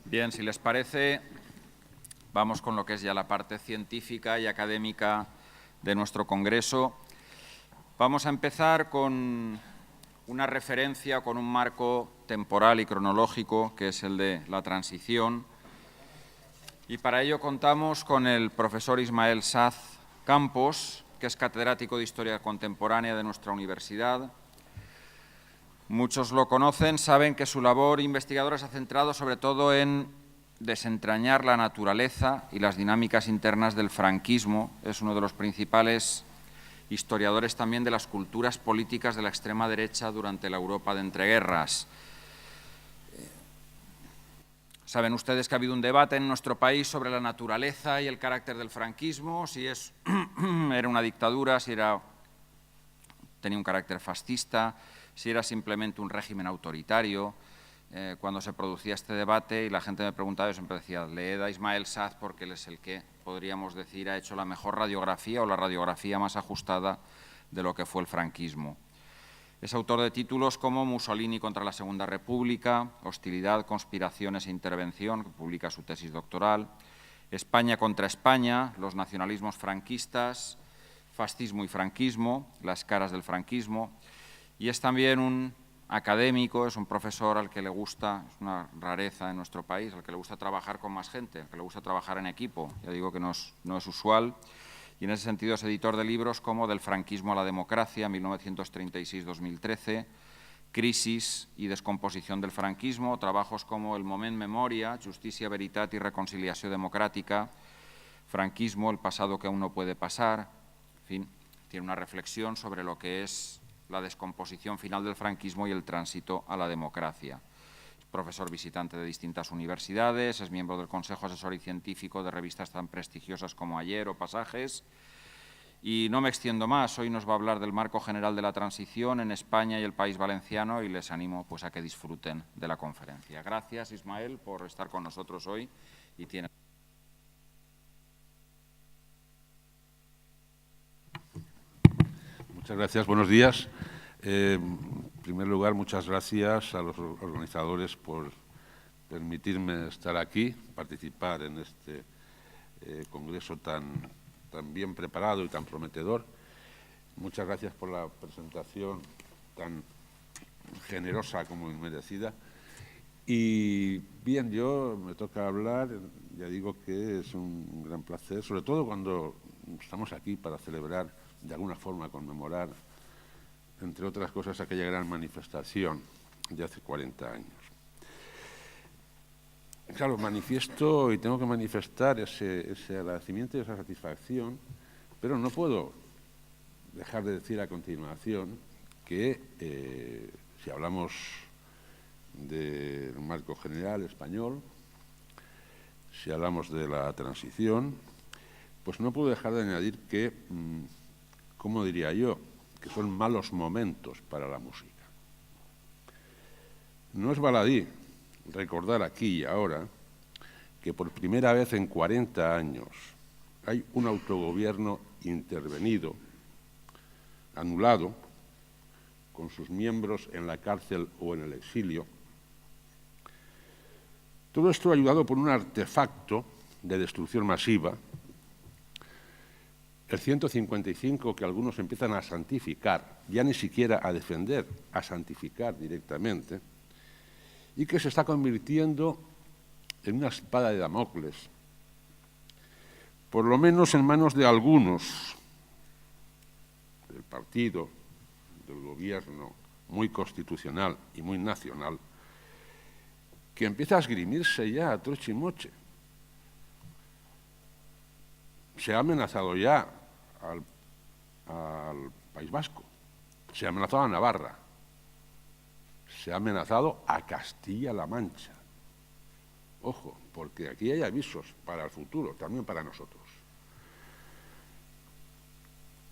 Bien, si les parece, vamos con lo que es ya la parte científica y académica de nuestro congreso. Vamos a empezar con una referencia, con un marco temporal y cronológico, que es el de la transición. Y para ello contamos con el profesor Ismael Saz Campos, que es catedrático de Historia Contemporánea de nuestra universidad. Muchos lo conocen, saben que su labor investigadora se ha centrado sobre todo en desentrañar la naturaleza y las dinámicas internas del franquismo. Es uno de los principales historiadores también de las culturas políticas de la extrema derecha durante la Europa de entreguerras. Saben ustedes que ha habido un debate en nuestro país sobre la naturaleza y el carácter del franquismo, si era una dictadura, si tenía un carácter fascista, si era simplemente un régimen autoritario. Cuando se producía este debate y la gente me preguntaba, yo siempre decía, leed a Ismael Saz porque él es el que, podríamos decir, ha hecho la mejor radiografía o la radiografía más ajustada de lo que fue el franquismo. Es autor de títulos como Mussolini contra la Segunda República, Hostilidad, Conspiraciones e Intervención, que publica su tesis doctoral, España contra España, los nacionalismos franquistas, Fascismo y franquismo, las caras del franquismo, y es también un académico, es un profesor al que le gusta, es una rareza en nuestro país, al que le gusta trabajar con más gente, al que le gusta trabajar en equipo, ya digo que no es usual, y en ese sentido es editor de libros como Del franquismo a la democracia, 1936-2013, Crisis y descomposición del franquismo, trabajos como El moment memoria, Justícia, veritat y reconciliació democràtica, Franquismo, el pasado que aún no puede pasar, en fin, tiene una reflexión sobre lo que es la descomposición final del franquismo y el tránsito a la democracia. Es profesor visitante de distintas universidades, es miembro del Consejo Asesor y Científico de revistas tan prestigiosas como Ayer o Pasajes. Y no me extiendo más, hoy nos va a hablar del marco general de la transición en España y el País Valenciano y les animo pues, a que disfruten de la conferencia. Gracias, Ismael, por estar con nosotros hoy. Y tiene... Muchas gracias, buenos días. En primer lugar, muchas gracias a los organizadores por permitirme estar aquí, participar en este congreso tan bien preparado y tan prometedor. Muchas gracias por la presentación tan generosa como merecida. Y bien, yo me toca hablar, ya digo que es un gran placer, sobre todo cuando estamos aquí para celebrar, de alguna forma conmemorar, entre otras cosas, aquella gran manifestación de hace 40 años. Claro, manifiesto y tengo que manifestar ese agradecimiento y esa satisfacción, pero no puedo dejar de decir a continuación que si hablamos del marco general español, si hablamos de la transición, pues no puedo dejar de añadir que, ¿cómo diría yo?, que son malos momentos para la música. No es baladí recordar aquí y ahora que por primera vez en 40 años hay un autogobierno intervenido, anulado, con sus miembros en la cárcel o en el exilio. Todo esto ayudado por un artefacto de destrucción masiva, el 155, que algunos empiezan a santificar, ya ni siquiera a defender, a santificar directamente, y que se está convirtiendo en una espada de Damocles, por lo menos en manos de algunos del partido, del gobierno, muy constitucional y muy nacional, que empieza a esgrimirse ya a troche y moche. Se ha amenazado ya al País Vasco, se ha amenazado a Navarra, se ha amenazado a Castilla-La Mancha. Ojo, porque aquí hay avisos para el futuro, también para nosotros.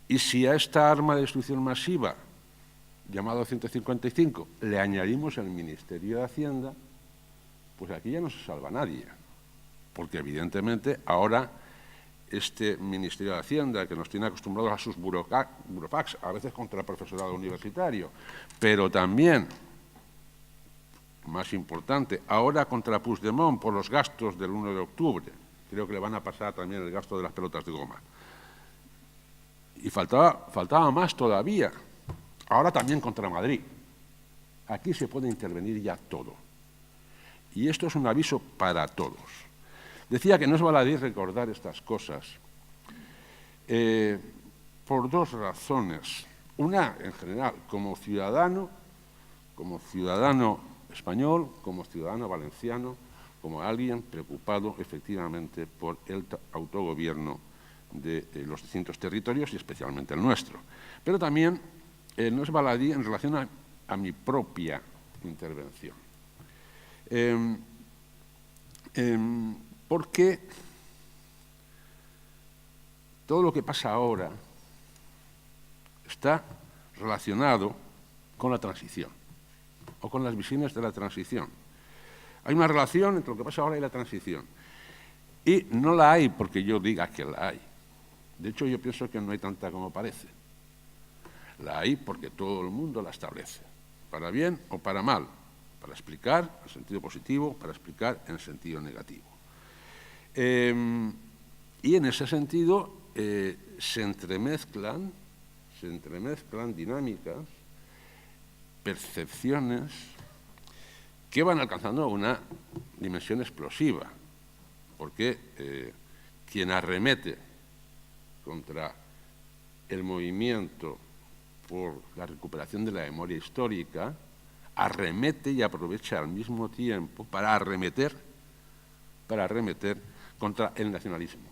Y si a esta arma de destrucción masiva, llamado 155, le añadimos el Ministerio de Hacienda, pues aquí ya no se salva nadie, porque evidentemente ahora este Ministerio de Hacienda, que nos tiene acostumbrados a sus burofax, a veces contra el profesorado universitario, pero también más importante. Ahora contra Puigdemont por los gastos del 1 de octubre. Creo que le van a pasar también el gasto de las pelotas de goma. Y faltaba más todavía. Ahora también contra Madrid. Aquí se puede intervenir ya todo. Y esto es un aviso para todos. Decía que no es baladí recordar estas cosas por dos razones. Una, en general, como ciudadano español, como ciudadano valenciano, como alguien preocupado efectivamente por el autogobierno de los distintos territorios y especialmente el nuestro. Pero también no es baladí en relación a mi propia intervención. Porque todo lo que pasa ahora está relacionado con la transición o con las visiones de la transición. Hay una relación entre lo que pasa ahora y la transición. Y no la hay porque yo diga que la hay. De hecho, yo pienso que no hay tanta como parece. La hay porque todo el mundo la establece, para bien o para mal, para explicar en sentido positivo, para explicar en sentido negativo. Y en ese sentido se entremezclan dinámicas, percepciones que van alcanzando una dimensión explosiva, porque quien arremete contra el movimiento por la recuperación de la memoria histórica, arremete y aprovecha al mismo tiempo para arremeter contra el nacionalismo.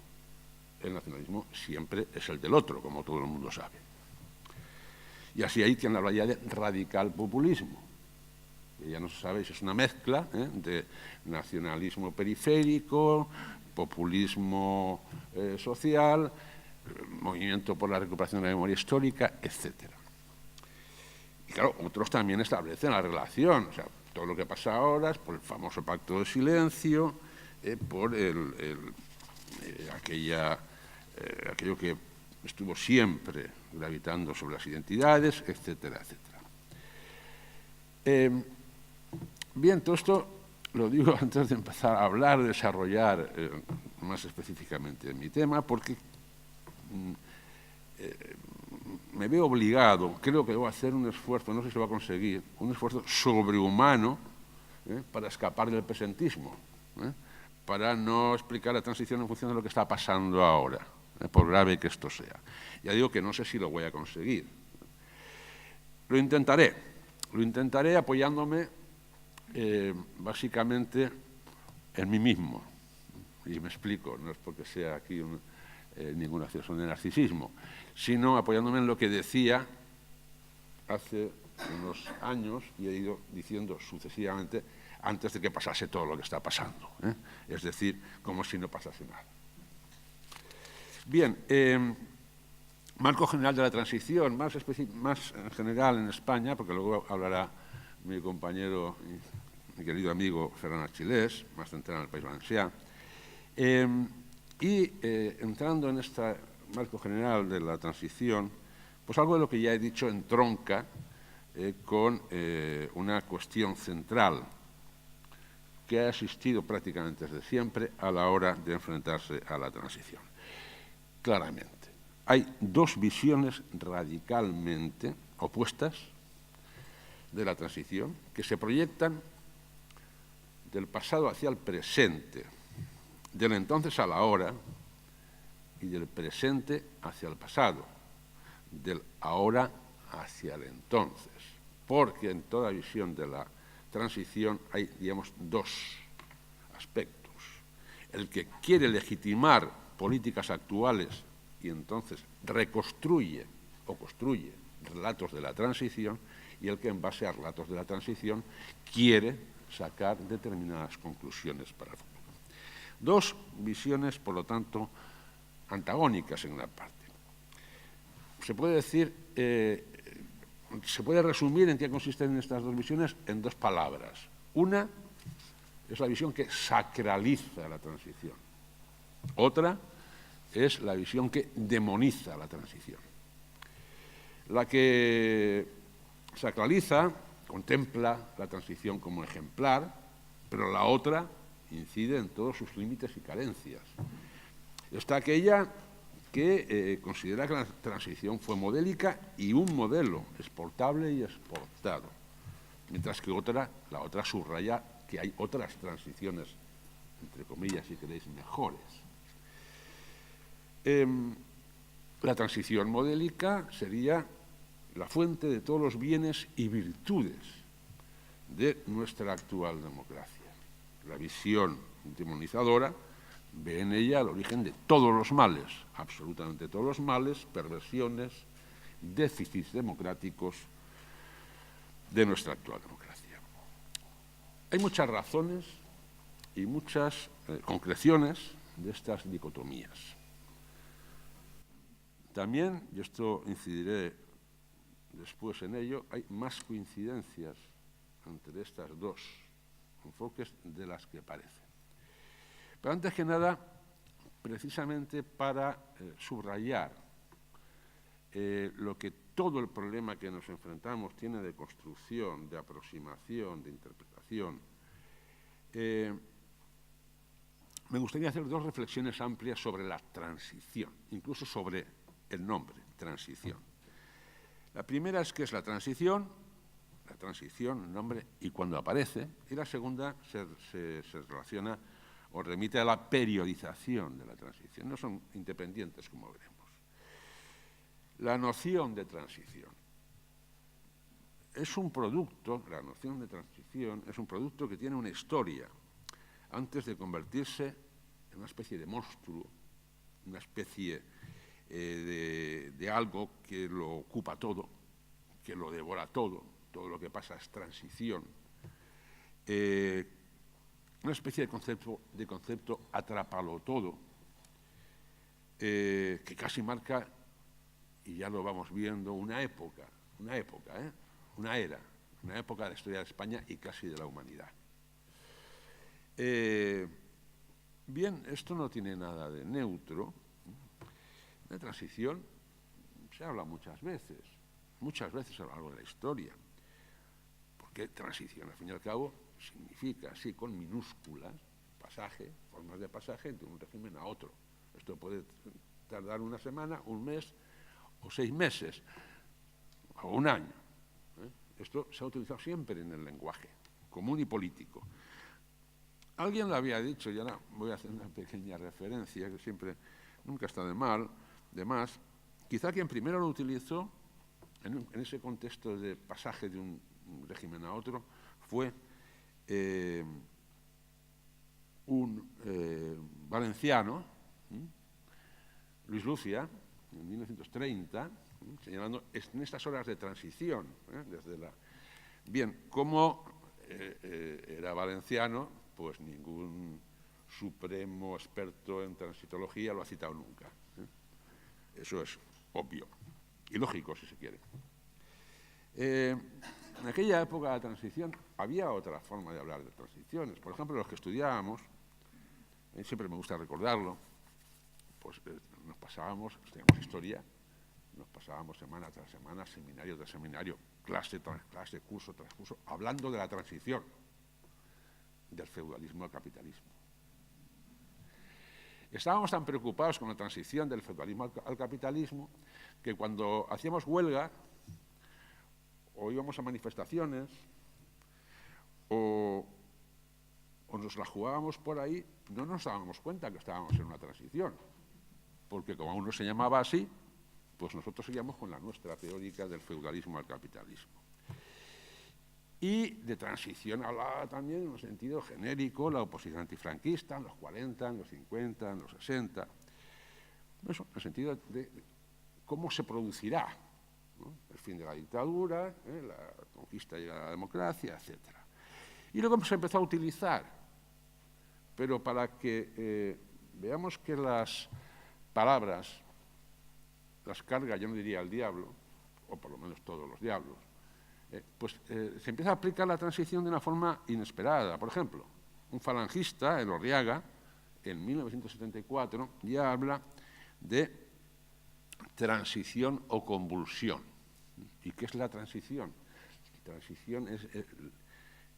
El nacionalismo siempre es el del otro, como todo el mundo sabe. Y así hay quien habla ya de radical populismo. Que ya no se sabe si es una mezcla de nacionalismo periférico, populismo social, movimiento por la recuperación de la memoria histórica, etc. Y claro, otros también establecen la relación, o sea, todo lo que pasa ahora es por el famoso pacto de silencio, por aquello que estuvo siempre gravitando sobre las identidades, etcétera, etcétera. Bien, todo esto lo digo antes de empezar a hablar, desarrollar más específicamente mi tema, porque me veo obligado, creo que debo hacer un esfuerzo, no sé si lo va a conseguir, un esfuerzo sobrehumano para escapar del presentismo, para no explicar la transición en función de lo que está pasando ahora, por grave que esto sea. Ya digo que no sé si lo voy a conseguir. Lo intentaré apoyándome básicamente en mí mismo. Y me explico, no es porque sea aquí ningún acceso de narcisismo, sino apoyándome en lo que decía hace unos años y he ido diciendo sucesivamente antes de que pasase todo lo que está pasando. Es decir, como si no pasase nada. Bien, marco general de la transición, más en general en España, porque luego hablará mi compañero y mi querido amigo Ferran Archilés, más centrado en el País Valencià. Entrando en este marco general de la transición, pues algo de lo que ya he dicho entronca con una cuestión central que ha existido prácticamente desde siempre a la hora de enfrentarse a la transición. Claramente, hay dos visiones radicalmente opuestas de la transición que se proyectan del pasado hacia el presente, del entonces a la ahora y del presente hacia el pasado, del ahora hacia el entonces, porque en toda visión de la transición hay, digamos, dos aspectos. El que quiere legitimar políticas actuales y entonces reconstruye o construye relatos de la transición, y el que en base a relatos de la transición quiere sacar determinadas conclusiones para el futuro. Dos visiones, por lo tanto, antagónicas en gran parte. Se puede decir, se puede resumir en qué consisten estas dos visiones en dos palabras. Una es la visión que sacraliza la transición. Otra es la visión que demoniza la transición. La que sacraliza contempla la transición como ejemplar, pero la otra incide en todos sus límites y carencias. Está aquella que considera que la transición fue modélica y un modelo exportable y exportado, mientras que la otra subraya que hay otras transiciones, entre comillas, si queréis, mejores. La transición modélica sería la fuente de todos los bienes y virtudes de nuestra actual democracia. La visión demonizadora ve en ella el origen de todos los males, absolutamente todos los males, perversiones, déficits democráticos de nuestra actual democracia. Hay muchas razones y muchas concreciones de estas dicotomías. También, y esto incidiré después en ello, hay más coincidencias entre estas dos enfoques de las que parece. Pero antes que nada, precisamente para subrayar lo que todo el problema que nos enfrentamos tiene de construcción, de aproximación, de interpretación, me gustaría hacer dos reflexiones amplias sobre la transición, incluso sobre el nombre, transición. La primera es qué es la transición, el nombre, y cuándo aparece, y la segunda se relaciona o remite a la periodización de la transición. No son independientes, como veremos. La noción de transición es un producto, la noción de transición es un producto que tiene una historia antes de convertirse en una especie de monstruo, una especie de algo que lo ocupa todo, que lo devora todo lo que pasa es transición. Una especie de concepto atrápalo todo, que casi marca, y ya lo vamos viendo, una época, una era, una época de la historia de España y casi de la humanidad. Bien, esto no tiene nada de neutro. De transición se habla muchas veces a lo largo de la historia, porque transición, al fin y al cabo, significa, sí, con minúsculas, pasaje, formas de pasaje de un régimen a otro. Esto puede tardar una semana, un mes o 6 meses, o un año. Esto se ha utilizado siempre en el lenguaje común y político. Alguien lo había dicho, y ahora voy a hacer una pequeña referencia, que siempre, nunca está de más. Quizá quien primero lo utilizó, en ese contexto de pasaje de un régimen a otro, fue un valenciano, Luis Lucia, en 1930, señalando en estas horas de transición, Bien, como era valenciano, pues ningún supremo experto en transitología lo ha citado nunca. Eso es obvio y lógico, si se quiere. En aquella época de transición había otra forma de hablar de transiciones. Por ejemplo, los que estudiábamos, siempre me gusta recordarlo, pues nos pasábamos, estudiamos historia, nos pasábamos semana tras semana, seminario tras seminario, clase tras clase, curso tras curso, hablando de la transición del feudalismo al capitalismo. Estábamos tan preocupados con la transición del feudalismo al capitalismo que cuando hacíamos huelga o íbamos a manifestaciones o nos la jugábamos por ahí, no nos dábamos cuenta que estábamos en una transición, porque como aún no se llamaba así, pues nosotros seguíamos con la nuestra teórica del feudalismo al capitalismo. Y de transición hablaba también en un sentido genérico la oposición antifranquista en los 40, en los 50, en los 60. Eso, en el sentido de cómo se producirá, ¿no?, el fin de la dictadura, la conquista y la democracia, etc. Y luego se empezó a utilizar, pero para que veamos que las palabras las carga, yo no diría el diablo, o por lo menos todos los diablos, se empieza a aplicar la transición de una forma inesperada. Por ejemplo, un falangista, Elorriaga, en 1974, ya habla de transición o convulsión. ¿Y qué es la transición? Transición es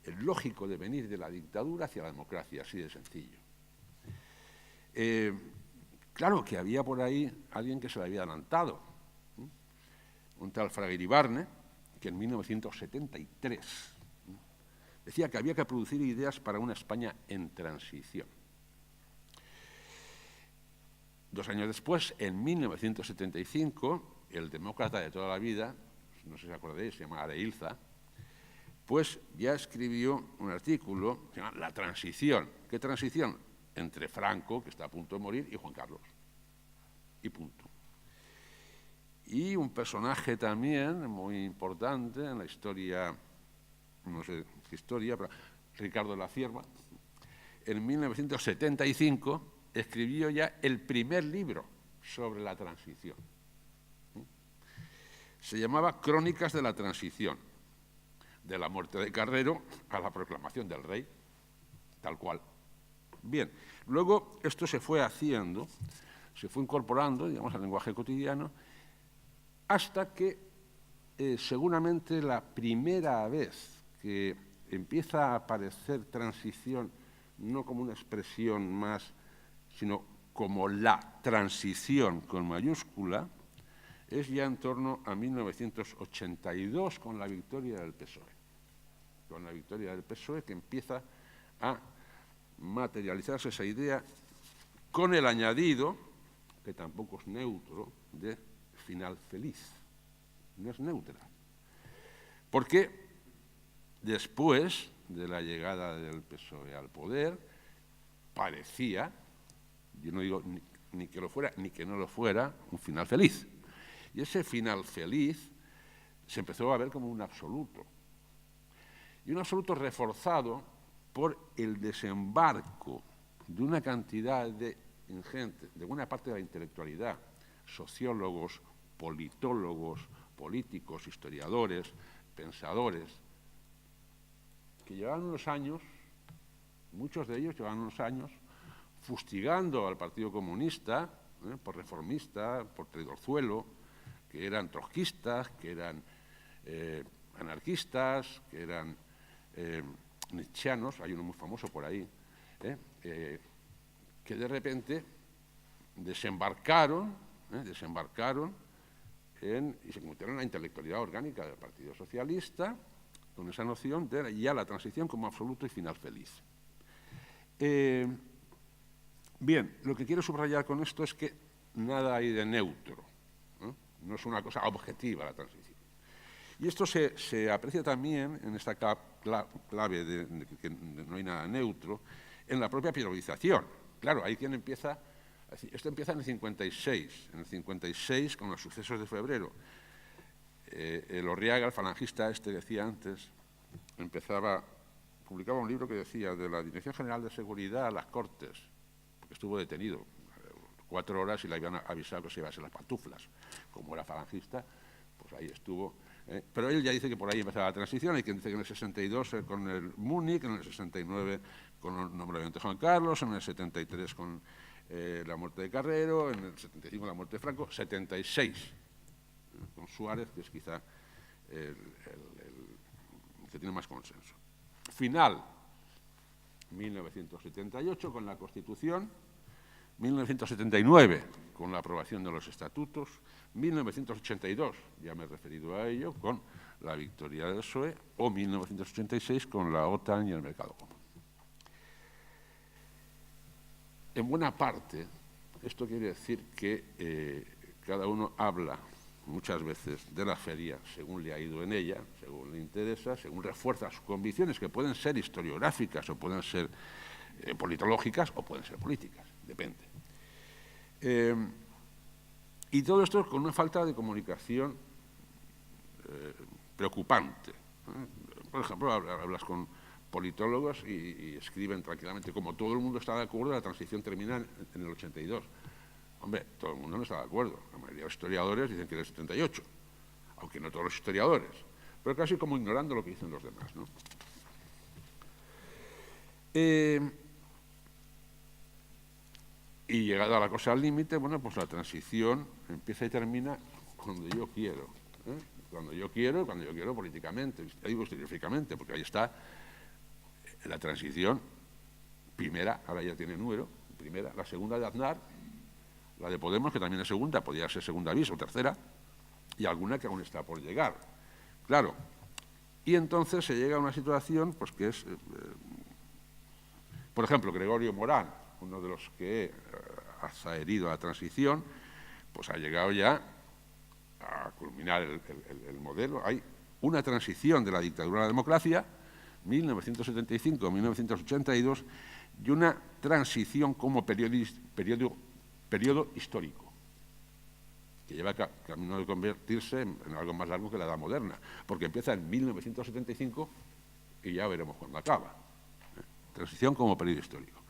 el lógico devenir de la dictadura hacia la democracia, así de sencillo. Claro que había por ahí alguien que se le había adelantado, un tal Fraga Iribarne, que en 1973 decía que había que producir ideas para una España en transición. 2 años después, en 1975, el demócrata de toda la vida, no sé si acordáis, se llama Areilza, pues ya escribió un artículo que se llama La transición. ¿Qué transición? Entre Franco, que está a punto de morir, y Juan Carlos. Y punto. Y un personaje también muy importante en la historia, no sé qué historia, pero Ricardo de la Cierva, en 1975 escribió ya el primer libro sobre la transición. Se llamaba Crónicas de la transición, de la muerte de Carrero a la proclamación del rey, tal cual. Bien, luego esto se fue haciendo, se fue incorporando, digamos, al lenguaje cotidiano, hasta que seguramente la primera vez que empieza a aparecer transición, no como una expresión más, sino como la transición con mayúscula, es ya en torno a 1982 con la victoria del PSOE. Con la victoria del PSOE que empieza a materializarse esa idea con el añadido, que tampoco es neutro, de final feliz. No es neutra. Porque después de la llegada del PSOE al poder, parecía, yo no digo ni que lo fuera ni que no lo fuera, un final feliz. Y ese final feliz se empezó a ver como un absoluto. Y un absoluto reforzado por el desembarco de una cantidad de ingente, de buena parte de la intelectualidad, sociólogos, politólogos, políticos, historiadores, pensadores, que llevaban unos años, muchos de ellos llevaban unos años, fustigando al Partido Comunista, por reformista, por traidorzuelo, que eran trotskistas, que eran anarquistas, que eran nietzscheanos, hay uno muy famoso por ahí, que de repente desembarcaron y se convirtieron en la intelectualidad orgánica del Partido Socialista, con esa noción de ya la transición como absoluto y final feliz. Bien, lo que quiero subrayar con esto es que nada hay de neutro, no es una cosa objetiva la transición. Y esto se aprecia también en esta clave de que no hay nada neutro, en la propia periodización. Claro, hay quien empieza, esto empieza en el 56, con los sucesos de febrero. El Orriaga, el falangista este que decía antes, publicaba un libro que decía de la Dirección General de Seguridad a las Cortes, porque estuvo detenido 4 horas y le habían avisado que se iba a hacer las pantuflas. Como era falangista, pues ahí estuvo. Pero él ya dice que por ahí empezaba la transición, hay quien dice que en el 62 con el Múnich, en el 69 con el nombramiento de Juan Carlos, en el 73 con la muerte de Carrero, en el 75 la muerte de Franco, 76 con Suárez, que es quizá el que tiene más consenso. Final, 1978 con la Constitución, 1979 con la aprobación de los estatutos, 1982, ya me he referido a ello, con la victoria del PSOE, o 1986 con la OTAN y el mercado común. En buena parte, esto quiere decir que cada uno habla muchas veces de la feria según le ha ido en ella, según le interesa, según refuerza sus convicciones, que pueden ser historiográficas o pueden ser politológicas o pueden ser políticas, depende. Y todo esto con una falta de comunicación preocupante. Por ejemplo, hablas con politólogos y escriben tranquilamente, como todo el mundo está de acuerdo, la transición termina en el 82. Hombre, todo el mundo no está de acuerdo. La mayoría de los historiadores dicen que es el 78, aunque no todos los historiadores, pero casi como ignorando lo que dicen los demás, ¿no? Y llegada la cosa al límite, bueno, pues la transición empieza y termina cuando yo quiero. cuando yo quiero y cuando yo quiero políticamente, digo historiográficamente, porque ahí está la transición primera, ahora ya tiene número, primera, la segunda de Aznar, la de Podemos, que también es segunda, podría ser segunda bis o tercera, y alguna que aún está por llegar. Claro, y entonces se llega a una situación pues, que es, por ejemplo, Gregorio Morán, uno de los que ha adherido a la transición, pues ha llegado ya a culminar el modelo. Hay una transición de la dictadura a la democracia, 1975-1982, y una transición como periodo histórico, que lleva camino de convertirse en algo más largo que la edad moderna, porque empieza en 1975 y ya veremos cuándo acaba. Transición como periodo histórico.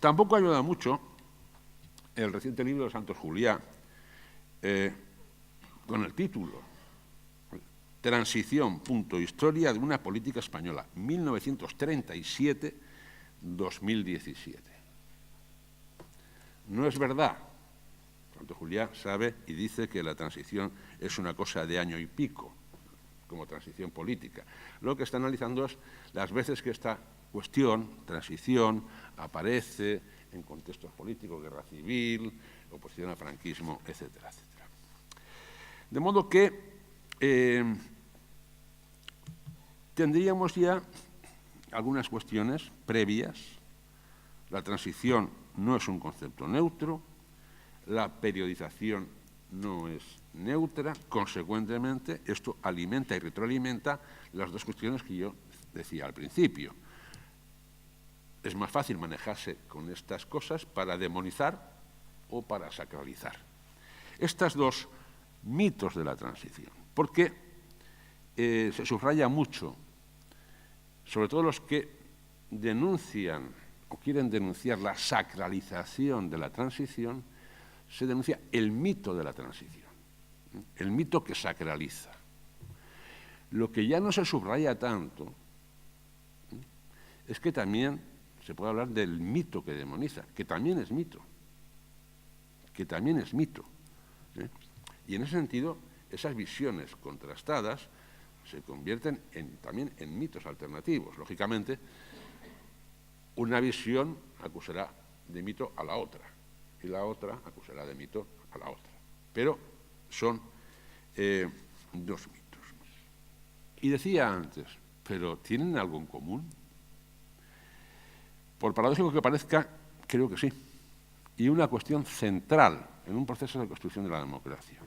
Tampoco ayuda mucho el reciente libro de Santos Juliá, con el título Transición, historia de una política española, 1937-2017. No es verdad. Santos Juliá sabe y dice que la transición es una cosa de año y pico, como transición política. Lo que está analizando es las veces que esta cuestión, transición, aparece en contextos políticos, guerra civil, oposición al franquismo, etcétera, etcétera. De modo que tendríamos ya algunas cuestiones previas. La transición no es un concepto neutro, la periodización no es neutra, consecuentemente esto alimenta y retroalimenta las dos cuestiones que yo decía al principio. Es más fácil manejarse con estas cosas para demonizar o para sacralizar. Estos dos mitos de la transición, porque se subraya mucho, sobre todo los que denuncian o quieren denunciar la sacralización de la transición, se denuncia el mito de la transición, el mito que sacraliza. Lo que ya no se subraya tanto es que también se puede hablar del mito que demoniza, que también es mito, Y en ese sentido, esas visiones contrastadas se convierten también en mitos alternativos. Lógicamente, una visión acusará de mito a la otra y la otra acusará de mito a la otra. Pero son dos mitos. Y decía antes, ¿pero tienen algo en común? Por paradójico que parezca, creo que sí. Y una cuestión central en un proceso de construcción de la democracia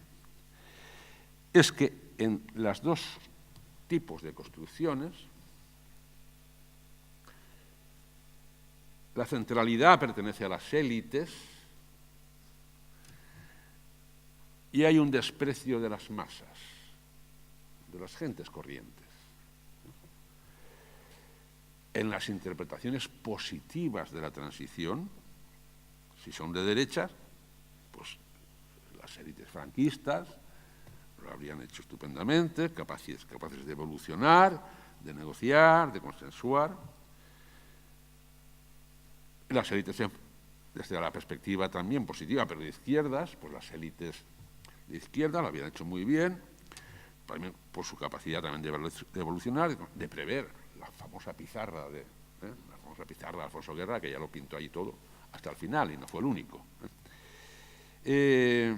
es que en los dos tipos de construcciones la centralidad pertenece a las élites y hay un desprecio de las masas, de las gentes corrientes. En las interpretaciones positivas de la transición, si son de derechas, pues las élites franquistas lo habrían hecho estupendamente, capaces de evolucionar, de negociar, de consensuar. Las élites, desde la perspectiva también positiva, pero de izquierdas, pues las élites de izquierda lo habían hecho muy bien, también por su capacidad también de evolucionar, de prever la famosa pizarra de Alfonso Guerra, que ya lo pintó ahí todo hasta el final y no fue el único. Y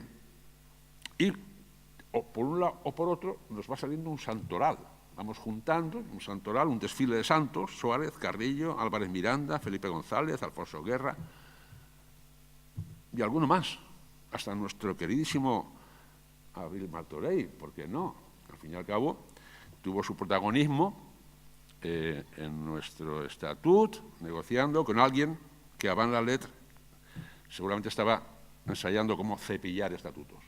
o por un lado o por otro nos va saliendo un santoral. Vamos juntando un santoral, un desfile de santos: Suárez, Carrillo, Álvarez Miranda, Felipe González, Alfonso Guerra y alguno más, hasta nuestro queridísimo Abril Martorell, ¿por qué no? Al fin y al cabo tuvo su protagonismo en nuestro estatut, negociando con alguien que avant la lettre seguramente estaba ensayando cómo cepillar estatutos.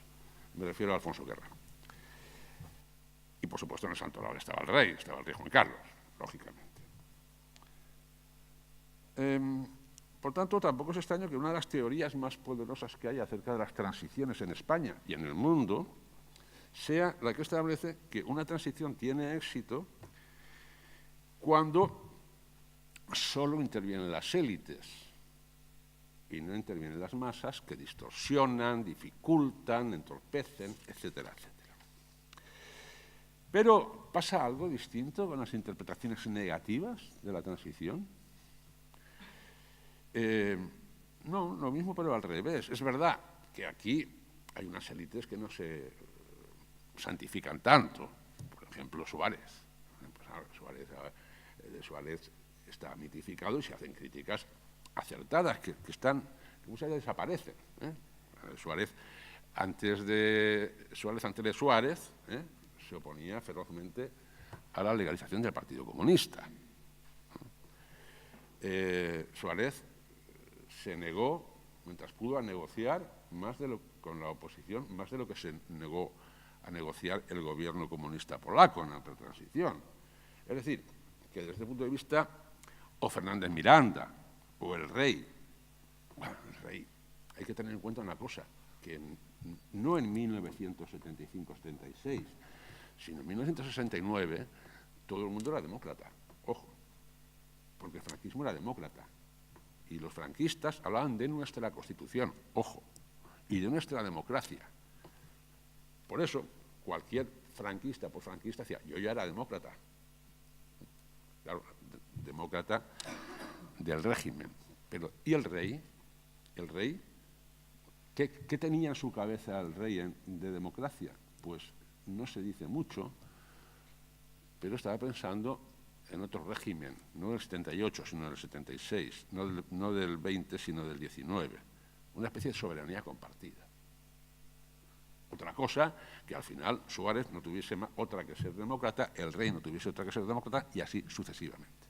Me refiero a Alfonso Guerra. Y, por supuesto, en el santoral estaba el rey Juan Carlos, lógicamente. Por tanto, tampoco es extraño que una de las teorías más poderosas que hay acerca de las transiciones en España y en el mundo sea la que establece que una transición tiene éxito cuando solo intervienen las élites y no intervienen las masas, que distorsionan, dificultan, entorpecen, etcétera, etcétera. Pero ¿pasa algo distinto con las interpretaciones negativas de la transición? No, lo mismo pero al revés. Es verdad que aquí hay unas élites que no se santifican tanto. Por ejemplo, Suárez. Suárez está mitificado y se hacen críticas acertadas que están, que muchas veces desaparecen. Suárez antes de Suárez, se oponía ferozmente a la legalización del Partido Comunista. Suárez se negó, mientras pudo, a negociar con la oposición, más de lo que se negó a negociar el gobierno comunista polaco en la transición. Es decir, que desde este punto de vista, o Fernández Miranda, o el rey, bueno, el rey, hay que tener en cuenta una cosa, que no en 1975-76, sino en 1969, todo el mundo era demócrata, ojo, porque el franquismo era demócrata, y los franquistas hablaban de nuestra Constitución, ojo, y de nuestra democracia. Por eso, cualquier franquista por franquista decía, yo ya era demócrata. Claro, demócrata del régimen. Pero, ¿y el rey? ¿El rey? ¿Qué tenía en su cabeza el rey de democracia? Pues no se dice mucho, pero estaba pensando en otro régimen, no del 78, sino del 76, no del 20, sino del 19. Una especie de soberanía compartida. Otra cosa, que al final Suárez no tuviese otra que ser demócrata, el rey no tuviese otra que ser demócrata, y así sucesivamente.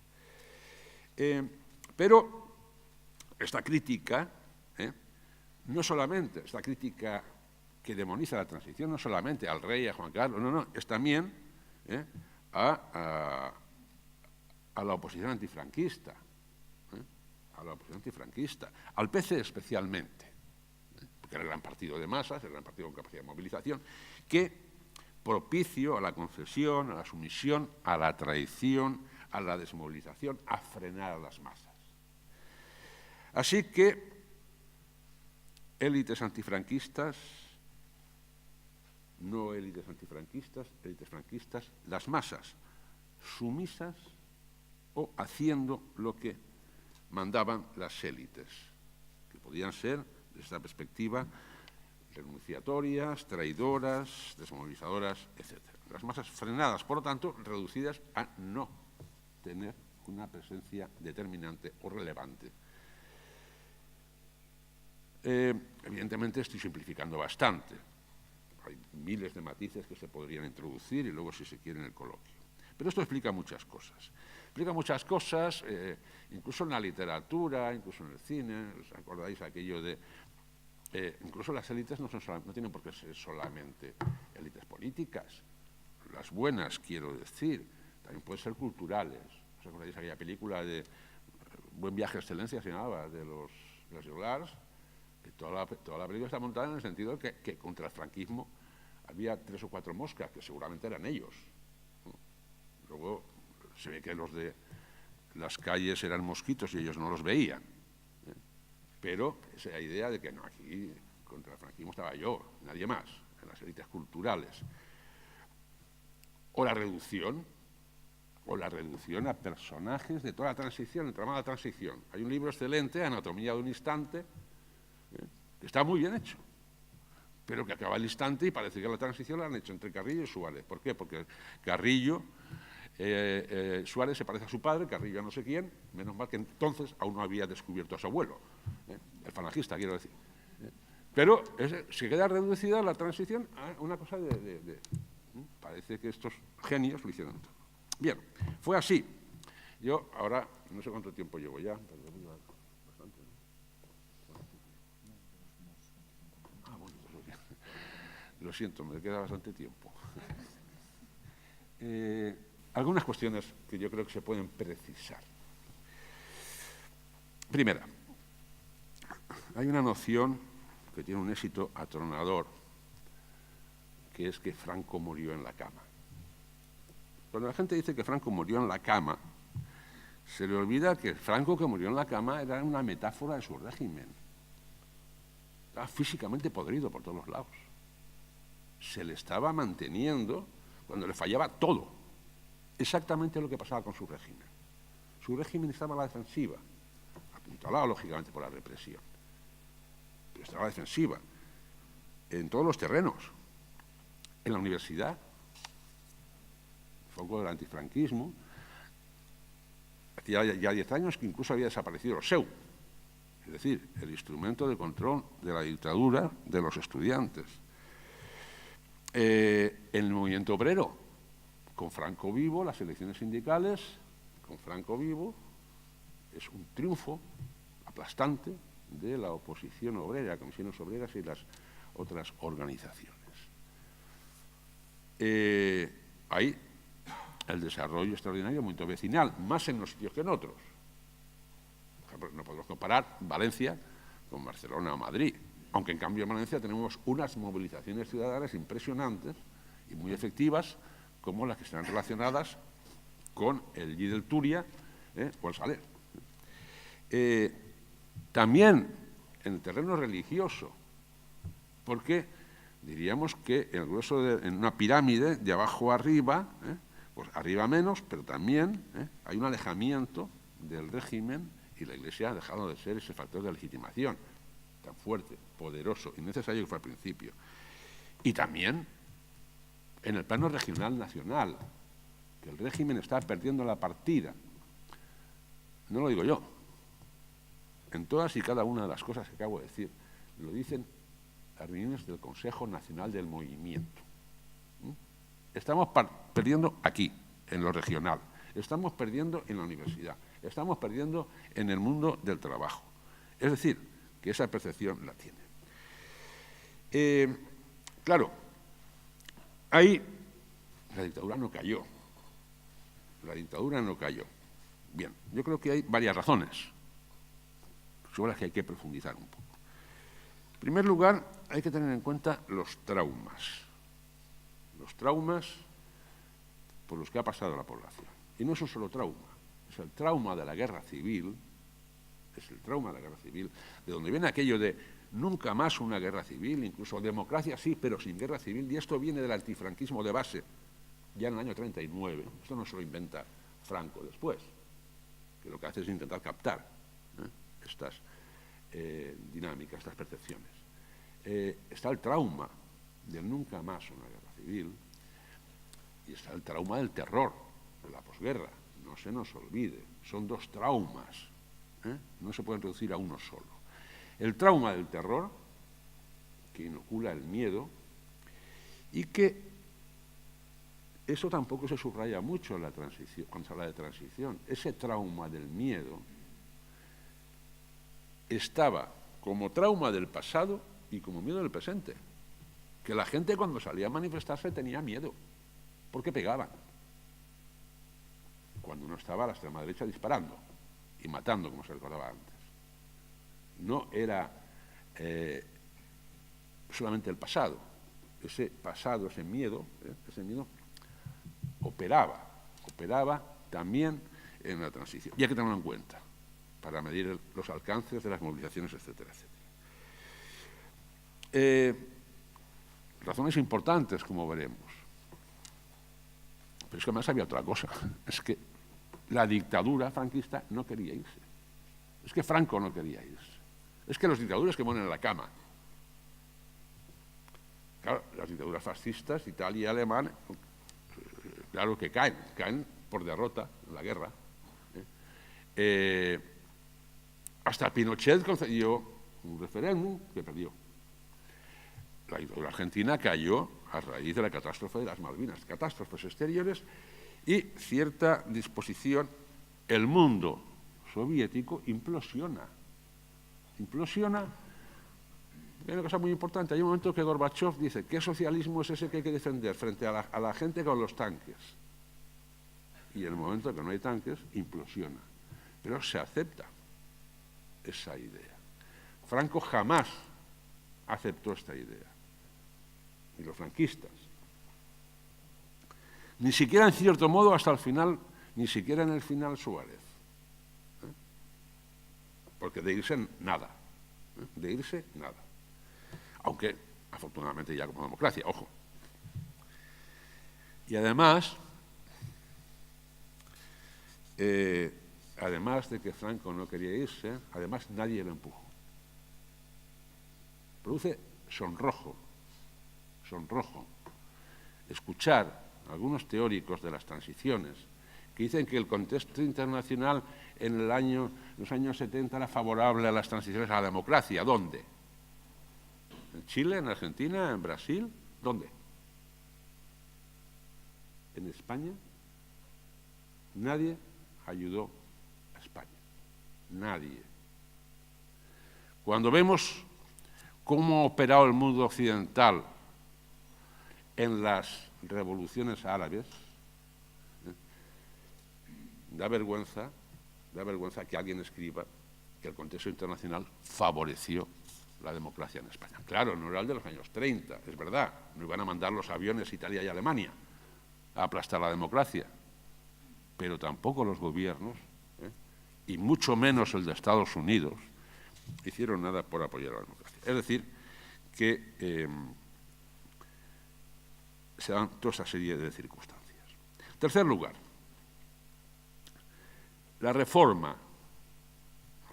Pero esta crítica, no solamente, esta crítica que demoniza la transición, no solamente al rey, a Juan Carlos, no, es también a la oposición antifranquista, al PC especialmente, porque era el gran partido de masas, el gran partido con capacidad de movilización, que propicio a la concesión, a la sumisión, a la traición, a la desmovilización, a frenar a las masas. Así que élites antifranquistas, no élites antifranquistas, élites franquistas, las masas sumisas o haciendo lo que mandaban las élites, que podían ser, desde esta perspectiva, renunciatorias, traidoras, desmovilizadoras, etc. Las masas frenadas, por lo tanto, reducidas a no tener una presencia determinante o relevante. Evidentemente estoy simplificando bastante. Hay miles de matices que se podrían introducir y luego, si se quiere, en el coloquio. Pero esto explica muchas cosas. Explica muchas cosas, incluso en la literatura, incluso en el cine. ¿Os acordáis aquello de... incluso las élites no tienen por qué ser solamente élites políticas. Las buenas, quiero decir, también pueden ser culturales. ¿Os acordáis aquella película de Buen viaje a excelencia, se llamaba, de los Joglars? Que toda la película está montada en el sentido de que contra el franquismo había 3 o 4 moscas, que seguramente eran ellos. Luego se ve que los de las calles eran mosquitos y ellos no los veían. Pero esa idea de que no, aquí contra el franquismo estaba yo, nadie más, en las élites culturales. O la reducción a personajes de toda la transición, el trama de la transición. Hay un libro excelente, Anatomía de un instante, que está muy bien hecho, pero que acaba el instante y parece que la transición la han hecho entre Carrillo y Suárez. ¿Por qué? Porque Carrillo, Suárez se parece a su padre, Carrillo a no sé quién, menos mal que entonces aún no había descubierto a su abuelo, el falangista, quiero decir. Pero se queda reducida la transición a una cosa parece que estos genios lo hicieron todo. Bien, fue así. Yo ahora, no sé cuánto tiempo llevo ya, pero bastante, ¿no? Bueno, pues lo siento, me queda bastante tiempo. Algunas cuestiones que yo creo que se pueden precisar. Primera, hay una noción que tiene un éxito atronador, que es que Franco murió en la cama. Cuando la gente dice que Franco murió en la cama, se le olvida que Franco, que murió en la cama, era una metáfora de su régimen. Estaba físicamente podrido por todos los lados. Se le estaba manteniendo cuando le fallaba todo. Exactamente lo que pasaba con su régimen. Su régimen estaba a la defensiva, apuntalado lógicamente por la represión, pero estaba a la defensiva en todos los terrenos. En la universidad, el foco del antifranquismo, hacía ya 10 años que incluso había desaparecido el SEU, es decir, el instrumento de control de la dictadura de los estudiantes. En el movimiento obrero, con Franco vivo, las elecciones sindicales, con Franco vivo, es un triunfo aplastante de la oposición obrera, comisiones obreras y las otras organizaciones. Hay el desarrollo extraordinario del movimiento vecinal, más en unos sitios que en otros. Por ejemplo, no podemos comparar Valencia con Barcelona o Madrid, aunque en cambio en Valencia tenemos unas movilizaciones ciudadanas impresionantes y muy efectivas, como las que están relacionadas con el Lli del Túria o el Saler. También en el terreno religioso, porque diríamos que el grueso en una pirámide, de abajo a arriba, pues arriba menos, pero también hay un alejamiento del régimen y la Iglesia ha dejado de ser ese factor de legitimación tan fuerte, poderoso y necesario que fue al principio. Y también en el plano regional nacional, que el régimen está perdiendo la partida. No lo digo yo. En todas y cada una de las cosas que acabo de decir, lo dicen las reuniones del Consejo Nacional del Movimiento. Estamos perdiendo aquí, en lo regional. Estamos perdiendo en la universidad. Estamos perdiendo en el mundo del trabajo. Es decir, que esa percepción la tiene. Claro, ahí la dictadura no cayó. La dictadura no cayó. Bien, yo creo que hay varias razones sobre las que hay que profundizar un poco. En primer lugar, hay que tener en cuenta los traumas por los que ha pasado la población. Y no es un solo trauma, es el trauma de la guerra civil, de donde viene aquello de nunca más una guerra civil, incluso democracia sí, pero sin guerra civil, y esto viene del antifranquismo de base, ya en el año 39, esto no se lo inventa Franco después, que lo que hace es intentar captar estas dinámicas, estas percepciones. Está el trauma del nunca más una guerra civil y está el trauma del terror de la posguerra. No se nos olvide, son dos traumas, no se pueden reducir a uno solo. El trauma del terror, que inocula el miedo, y que eso tampoco se subraya mucho en la transición, cuando se habla de transición. Ese trauma del miedo estaba como trauma del pasado y como miedo del presente. Que la gente cuando salía a manifestarse tenía miedo, porque pegaban. Cuando no estaba la extrema derecha disparando y matando, como se recordaba antes. No era solamente el pasado. Ese pasado, ese miedo operaba también en la transición. Y hay que tenerlo en cuenta para medir los alcances de las movilizaciones, etcétera, etcétera. Razones importantes, como veremos. Pero es que además había otra cosa. Es que la dictadura franquista no quería irse. Es que Franco no quería irse. Es que las dictaduras que mueren en la cama. Claro, las dictaduras fascistas, Italia y Alemania, claro que caen por derrota en la guerra. Hasta Pinochet concedió un referéndum que perdió. La dictadura argentina cayó a raíz de la catástrofe de las Malvinas, catástrofes exteriores y cierta disposición. El mundo soviético implosiona. Hay una cosa muy importante. Hay un momento que Gorbachev dice: ¿qué socialismo es ese que hay que defender frente a la gente con los tanques? Y en el momento que no hay tanques, implosiona. Pero se acepta esa idea. Franco jamás aceptó esta idea. Ni los franquistas. Ni siquiera, en cierto modo, hasta el final, ni siquiera en el final Suárez. Porque de irse, nada. De irse, nada. Aunque, afortunadamente, ya como democracia, ojo. Y además, además de que Franco no quería irse, además nadie lo empujó. Produce sonrojo escuchar a algunos teóricos de las transiciones que dicen que el contexto internacional en los años 70 era favorable a las transiciones a la democracia. ¿Dónde? ¿En Chile, en Argentina, en Brasil? ¿Dónde? En España nadie ayudó a España. Nadie. Cuando vemos cómo ha operado el mundo occidental en las revoluciones árabes, da vergüenza que alguien escriba que el contexto internacional favoreció la democracia en España. Claro, no era el de los años 30, es verdad, no iban a mandar los aviones Italia y Alemania a aplastar la democracia, pero tampoco los gobiernos, y mucho menos el de Estados Unidos, hicieron nada por apoyar a la democracia. Es decir, que se dan toda esa serie de circunstancias. En tercer lugar, la reforma,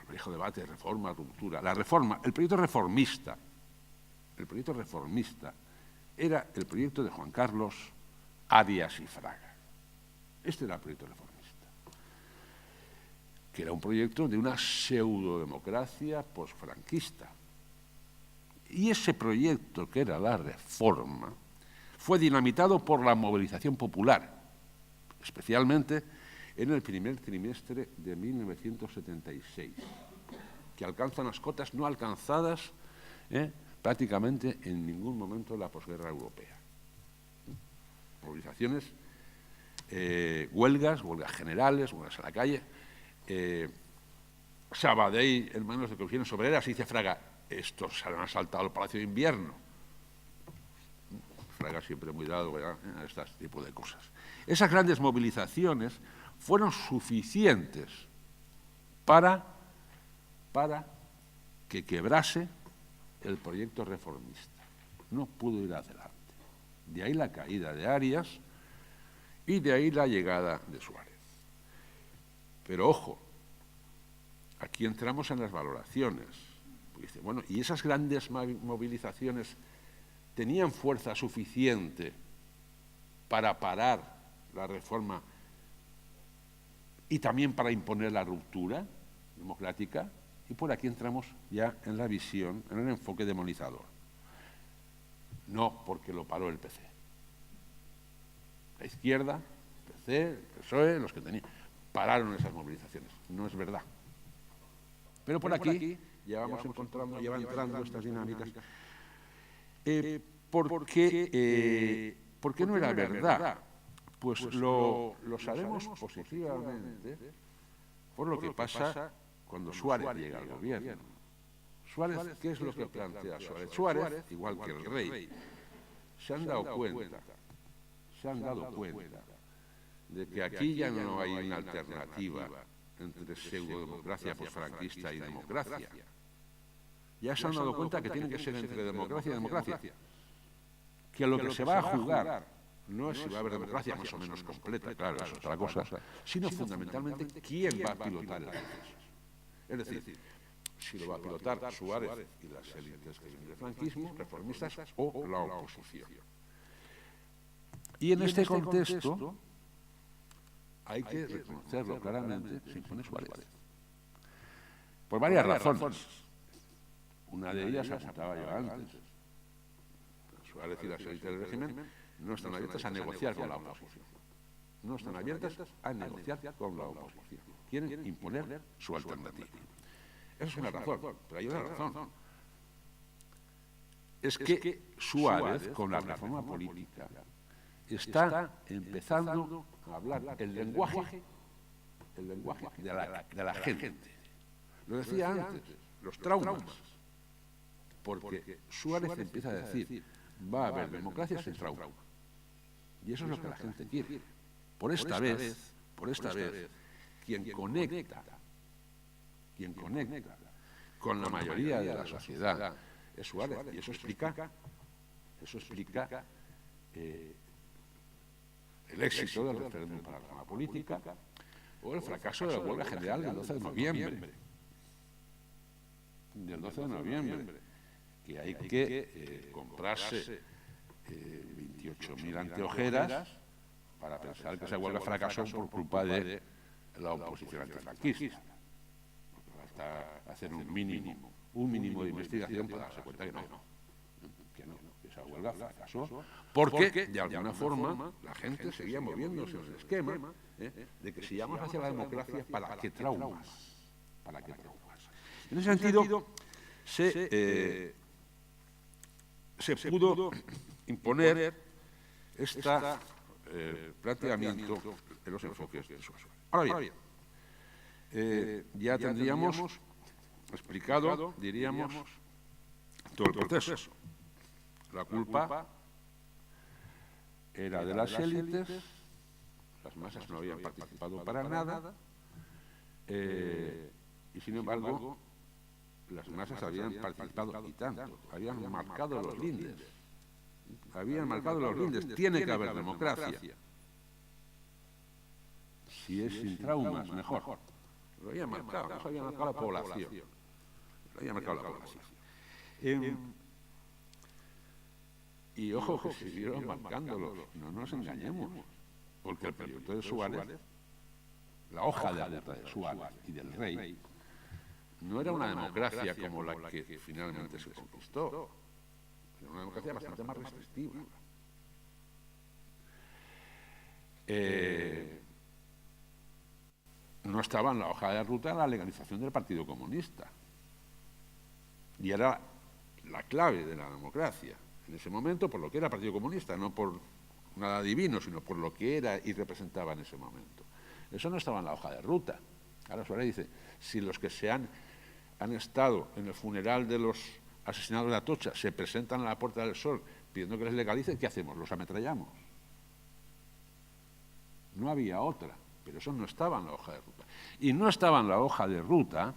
el viejo debate de reforma, ruptura, la reforma, el proyecto reformista era el proyecto de Juan Carlos Arias y Fraga. Este era el proyecto reformista, que era un proyecto de una pseudodemocracia posfranquista. Y ese proyecto, que era la reforma, fue dinamitado por la movilización popular, especialmente en el primer trimestre de 1976, que alcanza unas cotas no alcanzadas prácticamente en ningún momento de la posguerra europea. Movilizaciones, huelgas generales, huelgas a la calle. Sabadell, en manos de comisiones obreras, dice Fraga, estos se han asaltado el Palacio de Invierno. Fraga siempre muy dado a este tipo de cosas. Esas grandes movilizaciones fueron suficientes para que quebrase el proyecto reformista. No pudo ir adelante. De ahí la caída de Arias y de ahí la llegada de Suárez. Pero ojo, aquí entramos en las valoraciones. Dice, bueno, ¿y esas grandes movilizaciones tenían fuerza suficiente para parar la reforma y también para imponer la ruptura democrática? Y por aquí entramos ya en la visión, en el enfoque demonizador. No, porque lo paró el PC. La izquierda, el PC, el PSOE, los que tenían, pararon esas movilizaciones. No es verdad. Pero por aquí ya vamos encontrando, ya van entrando estas dinámicas. ¿Por qué no era verdad? Pues lo sabemos positivamente por lo que pasa cuando Suárez llega al gobierno. Suárez, ¿qué es lo que plantea Suárez? Suárez, igual que el rey, se han dado cuenta de que aquí ya no hay una alternativa entre pseudodemocracia posfranquista y democracia. Ya se han dado cuenta que tiene que ser entre democracia y democracia. Que lo que se va a jugar no es si va a haber democracia más o menos completa, claro, eso es otra cosa, sino fundamentalmente quién va a pilotar el proceso. Es decir, si lo va a pilotar Suárez y las élites del franquismo, reformistas o la oposición. Y en este contexto hay que reconocerlo claramente, se impone Suárez. Por varias razones. Una de ellas apuntaba yo antes. Suárez y las élites del régimen no están abiertas a negociar con la oposición. No están abiertas a negociar con la oposición. Quieren imponer su alternativa. Esa es una razón, pero hay otra razón. Es que Suárez, con la reforma política, está empezando a hablar el lenguaje de la gente. Lo decía antes, los traumas. Porque Suárez empieza a decir, va a haber democracia sin trauma. Y eso es lo que la gente quiere. Por esta vez, quien conecta con la mayoría de la sociedad es Suárez. Y eso explica el éxito del referéndum para la reforma política o el fracaso de la huelga general del 12 de noviembre. Del 12 de noviembre, que hay que comprarse 28.000 anteojeras para pensar que esa huelga fracasó por culpa de la oposición antifranquista. Basta hacer un mínimo de investigación para darse cuenta que esa huelga fracasó, porque de alguna forma la gente seguía moviéndose en el esquema de que si íbamos hacia la democracia, ¿para qué traumas? ¿Para qué traumas? En ese sentido, se pudo imponer este planteamiento de los enfoques de Suazo. Ahora bien, ya tendríamos explicado, diríamos, todo el proceso. La culpa era de las élites, las masas no habían participado para nada, y sin embargo, las masas habían participado y tanto, habían marcado los lindes. Tiene que haber democracia. Si es sin traumas, mejor. Lo habían marcado, no se había marcado la población. Y ojo, que se siguieron marcándolo, no nos engañemos, porque el proyecto de Suárez, la hoja de ruta de Suárez y del rey, no era una democracia como la que finalmente se conquistó, era una democracia bastante más restrictiva. No estaba en la hoja de ruta la legalización del Partido Comunista, y era la clave de la democracia en ese momento, por lo que era el Partido Comunista, no por nada divino, sino por lo que era y representaba en ese momento. Eso no estaba en la hoja de ruta. Ahora Suárez dice, si los que han estado en el funeral de los asesinados de Atocha se presentan a la Puerta del Sol pidiendo que les legalice, ¿qué hacemos? Los ametrallamos. No había otra, pero eso no estaba en la hoja de ruta. Y no estaba en la hoja de ruta,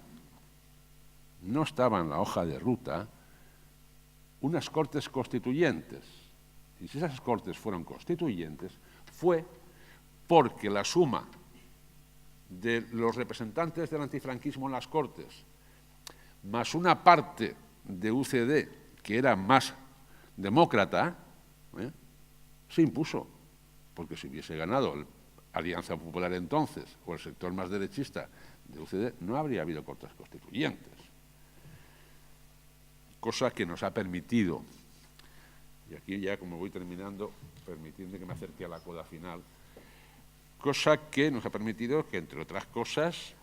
unas Cortes constituyentes. Y si esas Cortes fueron constituyentes, fue porque la suma de los representantes del antifranquismo en las Cortes, más una parte de UCD que era más demócrata, se impuso. Porque si hubiese ganado la Alianza Popular entonces, o el sector más derechista de UCD, no habría habido Cortes constituyentes. Cosa que nos ha permitido, y aquí ya como voy terminando, permitidme que me acerque a la coda final, cosa que nos ha permitido que, entre otras cosas,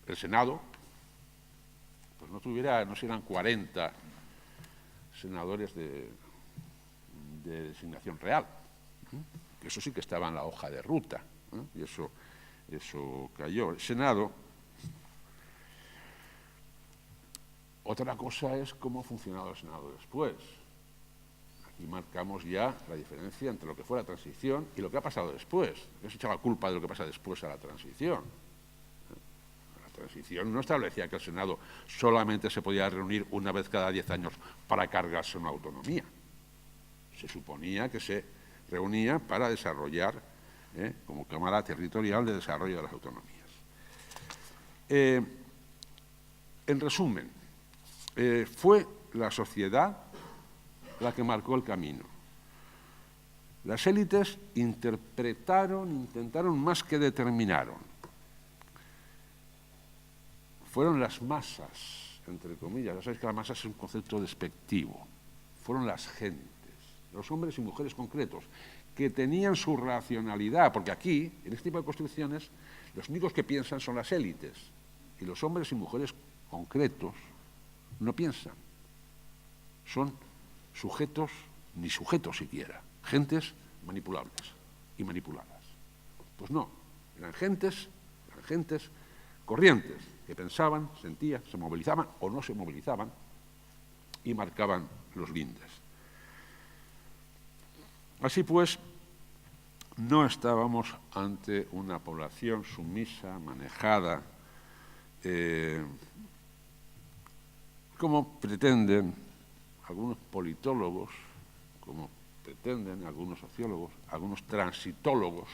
el Senado pues no serán 40 senadores de designación real, que eso sí que estaba en la hoja de ruta, y eso cayó. El Senado. Otra cosa es cómo ha funcionado el Senado después. Aquí marcamos ya la diferencia entre lo que fue la transición y lo que ha pasado después. No se echa la culpa de lo que pasa después a la transición. La transición no establecía que el Senado solamente se podía reunir una vez cada 10 años para cargarse una autonomía. Se suponía que se reunía para desarrollar, como Cámara Territorial de Desarrollo de las Autonomías. En resumen, fue la sociedad la que marcó el camino. Las élites intentaron más que determinaron. Fueron las masas, entre comillas, ya sabéis que la masa es un concepto despectivo. Fueron las gentes, los hombres y mujeres concretos, que tenían su racionalidad, porque aquí, en este tipo de construcciones, los únicos que piensan son las élites, y los hombres y mujeres concretos no piensan, son sujetos, ni sujetos siquiera, gentes manipulables y manipuladas. Pues no, eran gentes corrientes, que pensaban, sentían, se movilizaban o no se movilizaban y marcaban los lindes. Así pues, no estábamos ante una población sumisa, manejada, como pretenden algunos politólogos, como pretenden, algunos sociólogos, algunos transitólogos,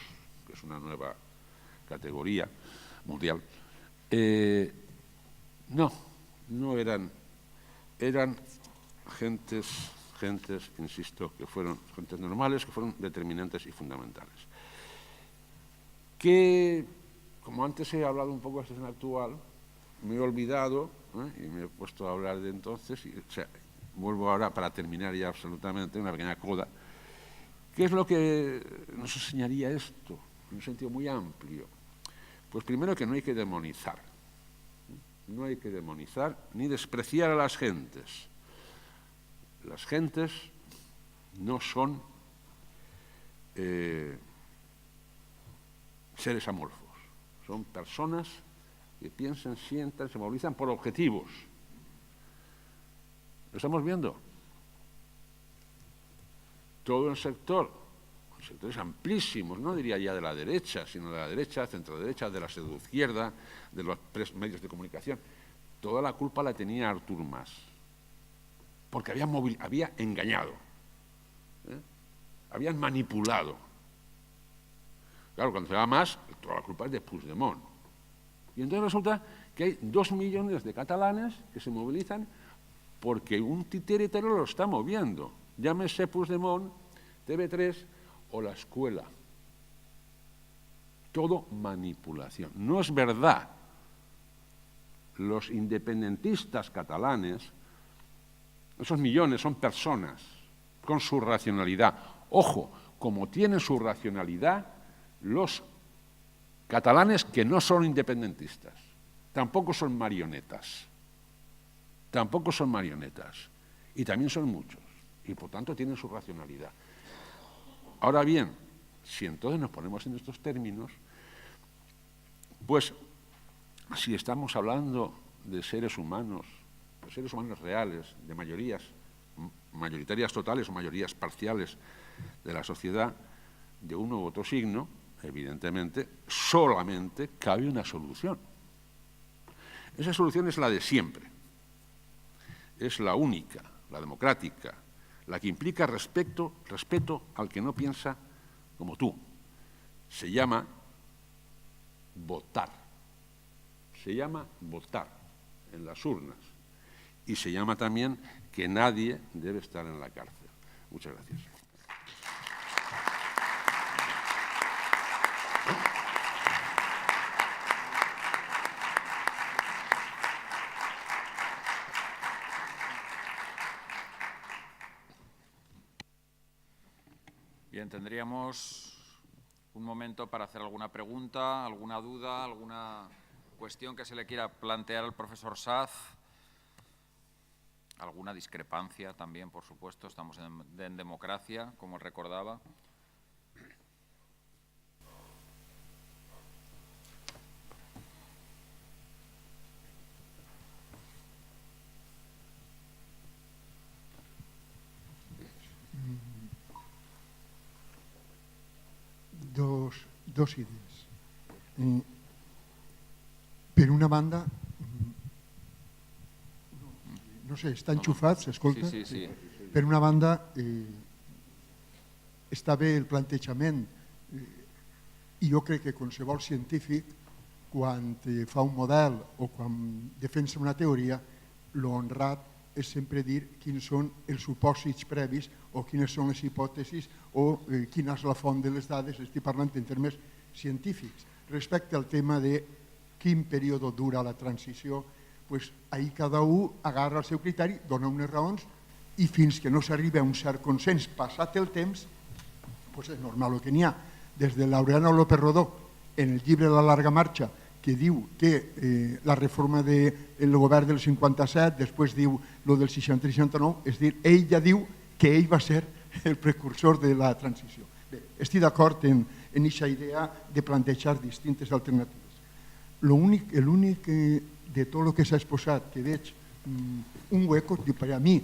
que es una nueva categoría mundial, no eran gentes, insisto, que fueron gentes normales, que fueron determinantes y fundamentales. Que, como antes he hablado un poco de la situación actual, me he olvidado y me he puesto a hablar de entonces, vuelvo ahora para terminar ya absolutamente, una pequeña coda. ¿Qué es lo que nos enseñaría esto en un sentido muy amplio? Pues primero que no hay que demonizar. No hay que demonizar ni despreciar a las gentes. Las gentes no son seres amorfos, son personas que piensan, sientan, se movilizan por objetivos. ¿Lo estamos viendo? Todo el sector, sectores amplísimos, no diría ya de la derecha, sino de la derecha, centro-derecha, de la pseudo-izquierda, de los medios de comunicación, toda la culpa la tenía Artur Mas, porque había engañado, habían manipulado. Claro, cuando se va Mas, toda la culpa es de Puigdemont. Y entonces resulta que hay 2 millones de catalanes que se movilizan porque un titiritero lo está moviendo. Llámese Puigdemont, TV3 o la escuela. Todo manipulación. No es verdad. Los independentistas catalanes, esos millones son personas con su racionalidad. Ojo, como tienen su racionalidad los catalanes que no son independentistas. Tampoco son marionetas. Tampoco son marionetas. Y también son muchos. Y por tanto tienen su racionalidad. Ahora bien, si entonces nos ponemos en estos términos, pues si estamos hablando de seres humanos reales, de mayorías, mayoritarias totales o mayorías parciales de la sociedad de uno u otro signo, evidentemente, solamente cabe una solución. Esa solución es la de siempre. Es la única, la democrática, la que implica respeto al que no piensa como tú. Se llama votar. Se llama votar en las urnas. Y se llama también que nadie debe estar en la cárcel. Muchas gracias. Bien, tendríamos un momento para hacer alguna pregunta, alguna duda, alguna cuestión que se le quiera plantear al profesor Saz. Alguna discrepancia también, por supuesto, estamos en democracia, como recordaba. Dos idees. Per una banda, no sé, està enxufat, s'escolta? Sí. Per una banda, està bé el plantejament i jo crec que qualsevol científic, quan fa un model o quan defensa una teoria, l'honrat és sempre dir quins són els supòsits previs o quines són les hipòtesis o quina és la font de les dades, estic parlant en termes científics. Respecte al tema de quin període dura la transició, pues ahir cada un agarra el seu criteri, dona unes raons i fins que no s'arriba a un cert consens passat el temps, pues és normal el que n'hi ha. Des de Laureano López Rodó, en el llibre La larga marxa, que diu que la reforma del govern del 57, després diu lo del 60-69, és a dir, ell ja diu que ell va ser el precursor de la transició. Bé, estic d'acord en aquesta idea de plantejar distintes alternatives. L'únic de tot el que s'ha exposat que veig un hueco, per a mi,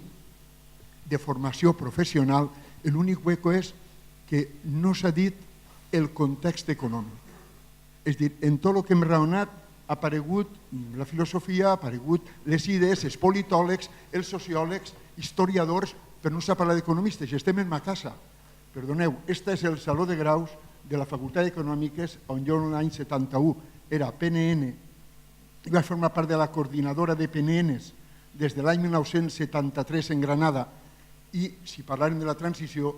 de formació professional, l'únic hueco és que no s'ha dit el context econòmic. És a dir, en tot el que hem raonat ha aparegut la filosofia, ha aparegut les idees, els politòlegs, els sociòlegs, historiadors, però no s'ha parlat d'economistes i estem en ma casa. Perdoneu, este és el Saló de Graus de la Facultat d'Econòmiques, on jo l'any 71 era PNN i vaig formar part de la coordinadora de PNNs des de l'any 1973 en Granada, i si parlàrem de la transició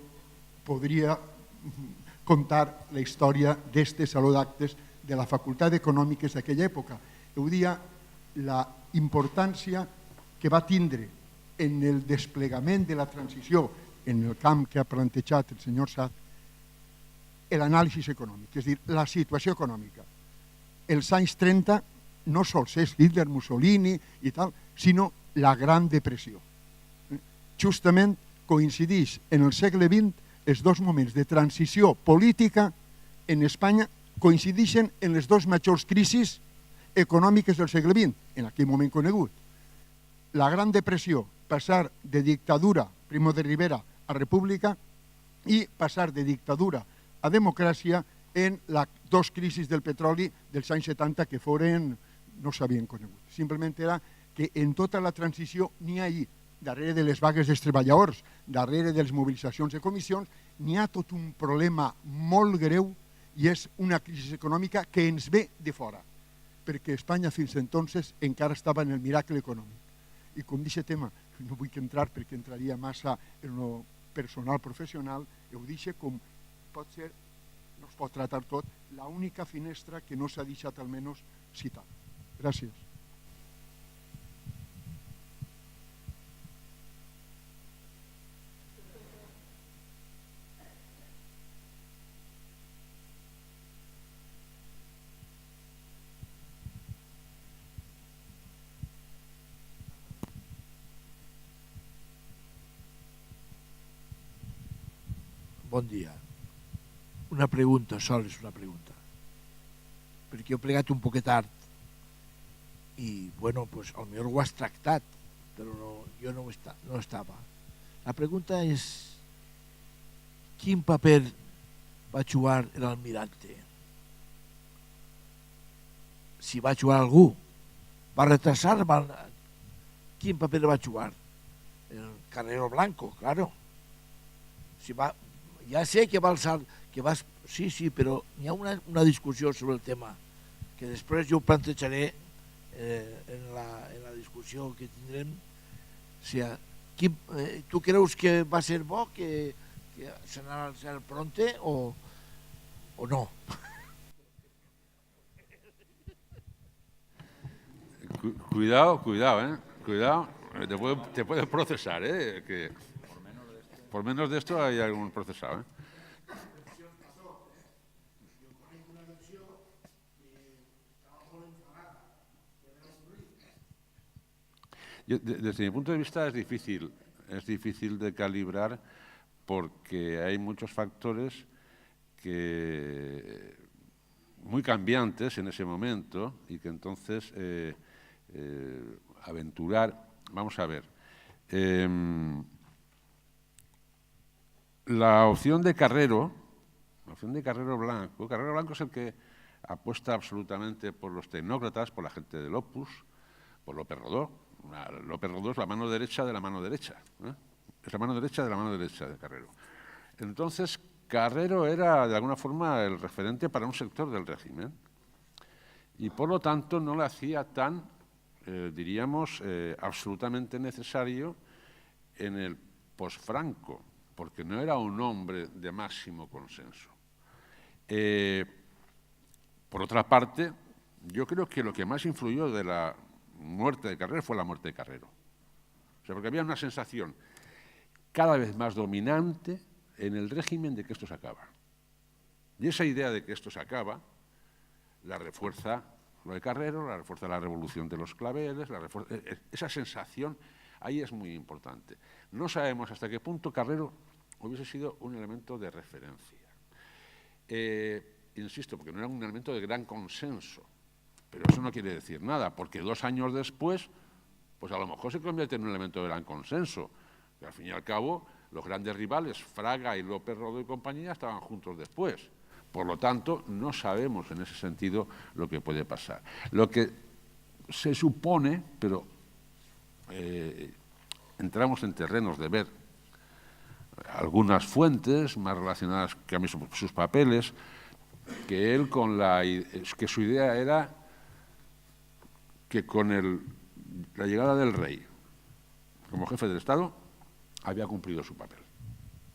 podria contar la història d'este Saló d'Actes de la Facultat d'Econòmiques d'aquella època. Ho dia la importància que va tindre en el desplegament de la transició en el camp que ha plantejat el senyor Saz, l'anàlisi econòmic, és a dir, la situació econòmica. Els anys 30 no sols és Hitler, Mussolini i tal, sinó la Gran Depressió. Justament coincideix en el segle XX els dos moments de transició política en Espanya, coincideixen en les dues majors crisis econòmiques del segle XX, en aquell moment conegut. La Gran Depressió, passar de dictadura, Primo de Rivera, a república, i passar de dictadura a democràcia en les dues crisis del petroli dels anys 70 que foren, no s'havien conegut. Simplement era que en tota la transició n'hi ha ahir, darrere de les vagues dels treballadors, darrere de les mobilitzacions de comissions, n'hi ha tot un problema molt greu i és una crisi econòmica que ens ve de fora, perquè Espanya fins entonces encara estava en el miracle econòmic. I com d'aquest tema no vull entrar perquè entraria massa en el personal professional, ho deixo com pot ser, no es pot tractar tot, l'única finestra que no s'ha deixat almenys citar. Gràcies. Bon dia. Una pregunta, sol és una pregunta. Perquè he plegat un poquet tard i, bueno, pues, potser ho has tractat, però no, jo no estava. La pregunta és quin paper va jugar l'almirante? Si va jugar algú? Va retrasar? Quin paper va jugar? El Carrero Blanco, claro. Si va... Ja sé que va alçar, que vas... Sí, però hi ha una discussió sobre el tema que després jo plantejaré en la discussió que tindrem. O sigui, tu creus que va ser bo que s'anava a alçar pronte o no? Cuidado, te puede procesar, que por menos de esto hay algún procesado, Desde mi punto de vista es difícil de calibrar porque hay muchos factores muy cambiantes en ese momento y que entonces aventurar, vamos a ver, la opción de Carrero Blanco es el que apuesta absolutamente por los tecnócratas, por la gente del Opus, por López Rodó. López Rodó es la mano derecha de la mano derecha, es la mano derecha de la mano derecha de Carrero. Entonces, Carrero era, de alguna forma, el referente para un sector del régimen y, por lo tanto, no le hacía tan, diríamos, absolutamente necesario en el posfranco, porque no era un hombre de máximo consenso. Por otra parte, yo creo que lo que más influyó de la muerte de Carrero fue la muerte de Carrero. O sea, porque había una sensación cada vez más dominante en el régimen de que esto se acaba. Y esa idea de que esto se acaba la refuerza lo de Carrero, la refuerza la revolución de los claveles, esa sensación ahí es muy importante. No sabemos hasta qué punto Carrero hubiese sido un elemento de referencia. Insisto, porque no era un elemento de gran consenso, pero eso no quiere decir nada, porque 2 años después, pues a lo mejor se convierte en un elemento de gran consenso, que al fin y al cabo los grandes rivales, Fraga y López Rodó y compañía, estaban juntos después. Por lo tanto, no sabemos en ese sentido lo que puede pasar. Lo que se supone, pero entramos en terrenos de ver algunas fuentes más relacionadas que a mí sus papeles, que él que su idea era que con la llegada del rey como jefe del Estado había cumplido su papel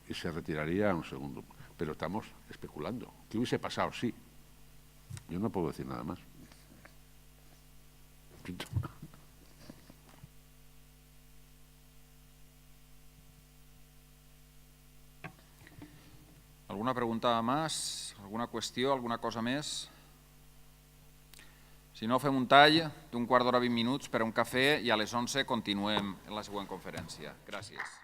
y se retiraría a un segundo. Pero estamos especulando. ¿Qué hubiese pasado? Sí. Yo no puedo decir nada más. Alguna pregunta més? Alguna qüestió? Alguna cosa més? Si no, fem un tall d'un quart d'hora, 20 minuts per a un cafè i a les 11 continuem en la següent conferència. Gràcies.